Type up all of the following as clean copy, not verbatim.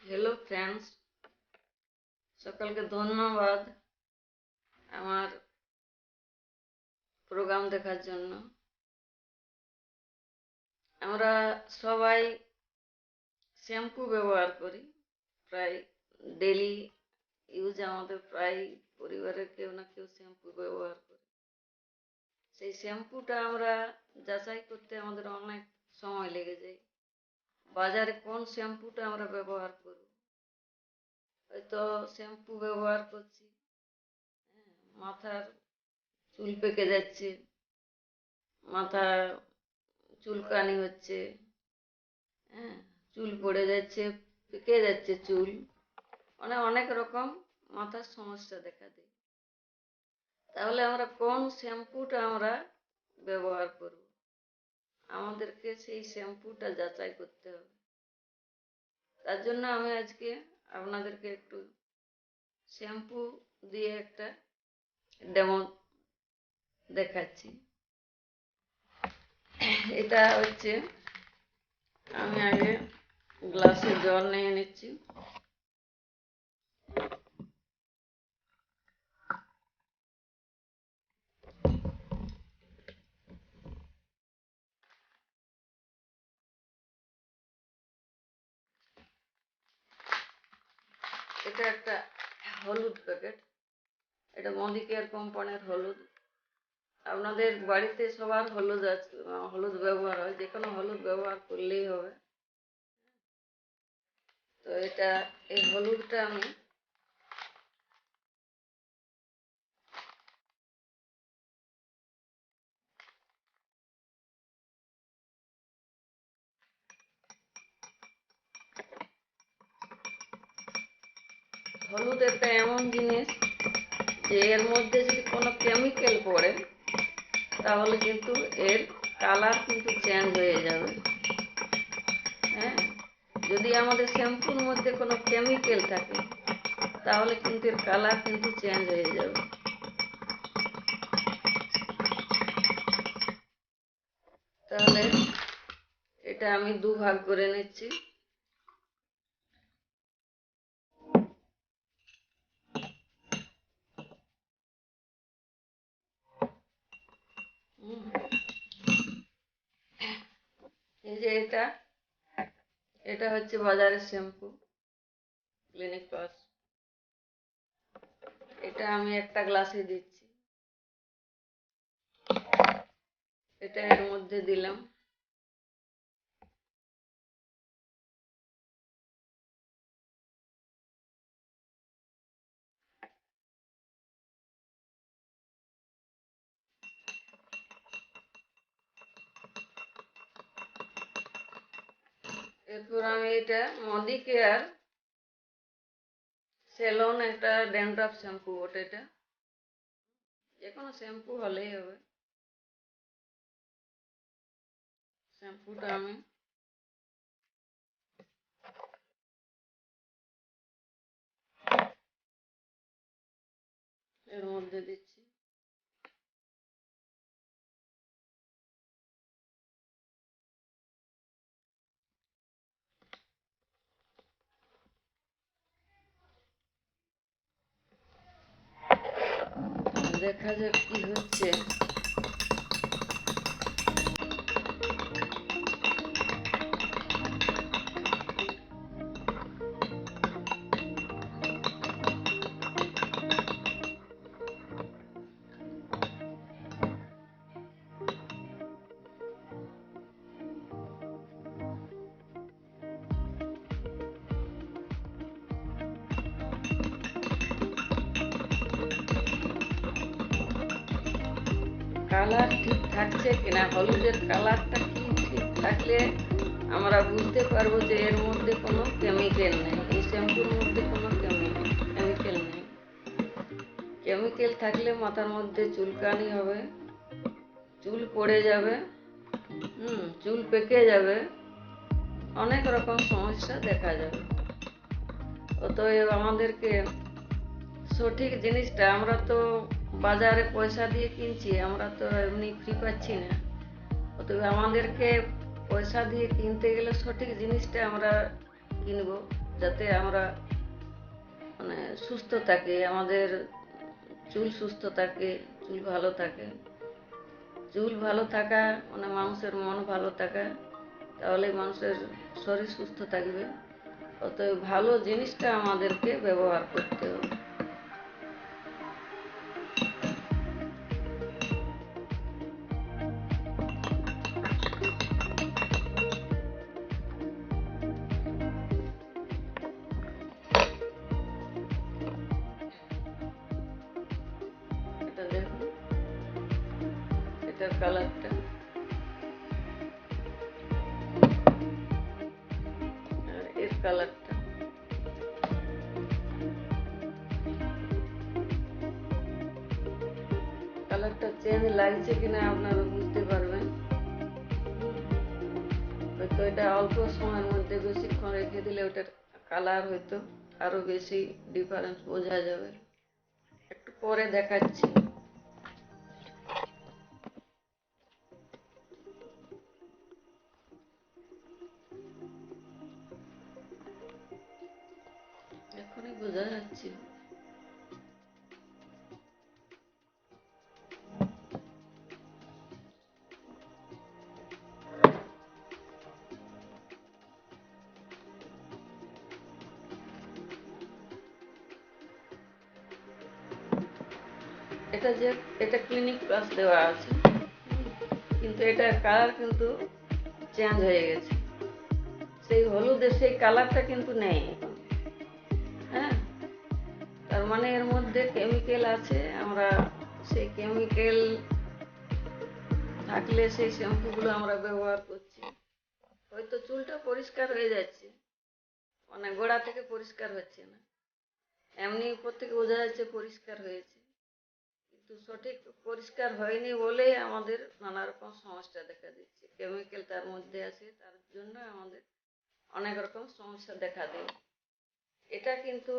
Hello friends, সকলকে ধন্যবাদ আমার প্রোগ্রাম দেখার জন্য। আমরা সবাই শ্যাম্পু ব্যবহার করি, প্রায় ডেলি ইউজ আমাদের প্রায় পরিবারের কেউ না কেউ শ্যাম্পু ব্যবহার করে। সেই শ্যাম্পুটা আমরা যাচাই করতে আমাদের অনেক সময় লেগে যায়। বাজারে কোন শ্যাম্পুটা আমরা ব্যবহার করব, হয়তো শ্যাম্পু ব্যবহার করছি, মাথার চুল পেকে যাচ্ছে, মাথা চুলকানি হচ্ছে, চুল পড়ে যাচ্ছে, পেকে যাচ্ছে চুল, মানে অনেক রকম মাথার সমস্যা দেখা দেয়। তাহলে আমরা কোন শ্যাম্পুটা আমরা ব্যবহার করব, আমাদেরকে সেই শ্যাম্পুটা যাচাই করতে হবে। তার জন্য আমি আজকে আপনাদেরকে একটু শ্যাম্পু দিয়ে একটা ডেমো দেখাচ্ছি। এটা হচ্ছে, আমি আগে গ্লাসে জল নিয়ে নিচ্ছি। এটা একটা হলুদ প্যাকেট, এটা মদিকেয়ার কোম্পানির হলুদ। আপনাদের বাড়িতে সবার হলুদ আছে, হলুদ ব্যবহার হয়, যে কোনো হলুদ ব্যবহার করলেই হবে। তো এই হলুদটা আমি হলুদ একটা এমন জিনিস যে এর মধ্যে যদি কোনো কেমিক্যাল পড়ে তাহলে কিন্তু এর কালার কিন্তু চেঞ্জ হয়ে যাবে। যদি আমাদের শ্যাম্পুর মধ্যে কোনো কেমিক্যাল থাকে তাহলে কিন্তু এর কালার কিন্তু চেঞ্জ হয়ে যাবে। তাহলে এটা আমি দুভাগ করে নিচ্ছি। এই যে এটা হচ্ছে বাজারের শ্যাম্পু, ক্লিনিক প্লাস। এটা আমি একটা গ্লাসে দিচ্ছি, এটা এর মধ্যে দিলাম। এরপর আমি এটা মদিকেয়ার সেলন, একটা ড্যান্ড্রাফ শ্যাম্পু, ওটা এটা যে কোনো শ্যাম্পু হলেই হবে। শ্যাম্পুটা আমি এর মধ্যে দিচ্ছি। দেখা যাক কি হচ্ছে। কালার ঠিক থাকছে কিনা, হলুদের কালারটা কি ঠিক থাকলে আমরা বুঝতে পারবো যে এর মধ্যে কোনো কেমিক্যাল নেই, এই শ্যাম্পুর মধ্যে কোনো কেমিক্যাল নেই। কেমিক্যাল থাকলে মাথার মধ্যে চুলকানি হবে, চুল পড়ে যাবে, চুল পেকে যাবে, অনেক রকম সমস্যা দেখা যাবে। অতএব আমাদেরকে সঠিক জিনিসটা, আমরা তো বাজারে পয়সা দিয়ে কিনছি, আমরা তো এমনি ফ্রি পাচ্ছি না। অতএব আমাদেরকে পয়সা দিয়ে কিনতে গেলে সঠিক জিনিসটা আমরা কিনবো, যাতে আমরা মানে সুস্থ থাকি, আমাদের চুল সুস্থ থাকে, চুল ভালো থাকে। চুল ভালো থাকা মানে মানুষের মন ভালো থাকা, তাহলে মানুষের শরীর সুস্থ থাকবে। অতএব ভালো জিনিসটা আমাদেরকে ব্যবহার করতে হবে। এটা দেখুন, এটার কালারটা, আর এর কালারটা। কালারটা চেঞ্জ লাগছে কিনা আপনারা বুঝতে পারবেন। হয়তো এটা অল্প সময়ের মধ্যে বেশিক্ষণ রেখে দিলে ওটার কালার হয়তো আরো বেশি ডিফারেন্স বোঝা যাবে। একটু পরে দেখাচ্ছি। এখনই বোঝা যাচ্ছে। এটা ক্লিনিক প্লাস দেওয়া আছে, কিন্তু এটার কালার কিন্তু চেঞ্জ হয়ে গেছে। সেই হলুদের সেই কালারটা কিন্তু নেই এখন। হ্যাঁ, তার মানে এর মধ্যে কেমিক্যাল আছে। আমরা সেই কেমিক্যাল থাকলে সেই শ্যাম্পুগুলো আমরা ব্যবহার করছি। হয়তো চুলটা পরিষ্কার হয়ে যাচ্ছে, মানে গোড়া থেকে পরিষ্কার হচ্ছে না, এমনি উপর থেকে বোঝা যাচ্ছে পরিষ্কার হয়েছে, কিন্তু সঠিক পরিষ্কার হয়নি বলেই আমাদের নানা রকম সমস্যা দেখা দিচ্ছে। কেমিক্যাল তার মধ্যে আছে, তার জন্য আমাদের অনেক রকম সমস্যা দেখা দেয়। এটা কিন্তু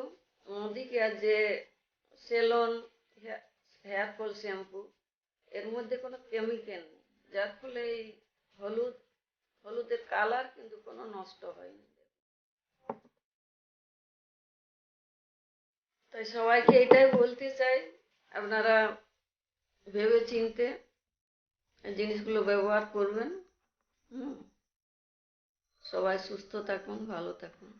মোদিকেয়ার যে সেলন হেয়ার ফল শ্যাম্পু, এর মধ্যে কোনো কেমিক্যাল নেই, যার ফলে এই হলুদের কালার কিন্তু কোনো নষ্ট হয়নি। তাই সবাইকে এটাই বলতে চাই, আপনারা ভেবে চিনতে জিনিসগুলো ব্যবহার করবেন। সবাই সুস্থ থাকুন, ভালো থাকুন।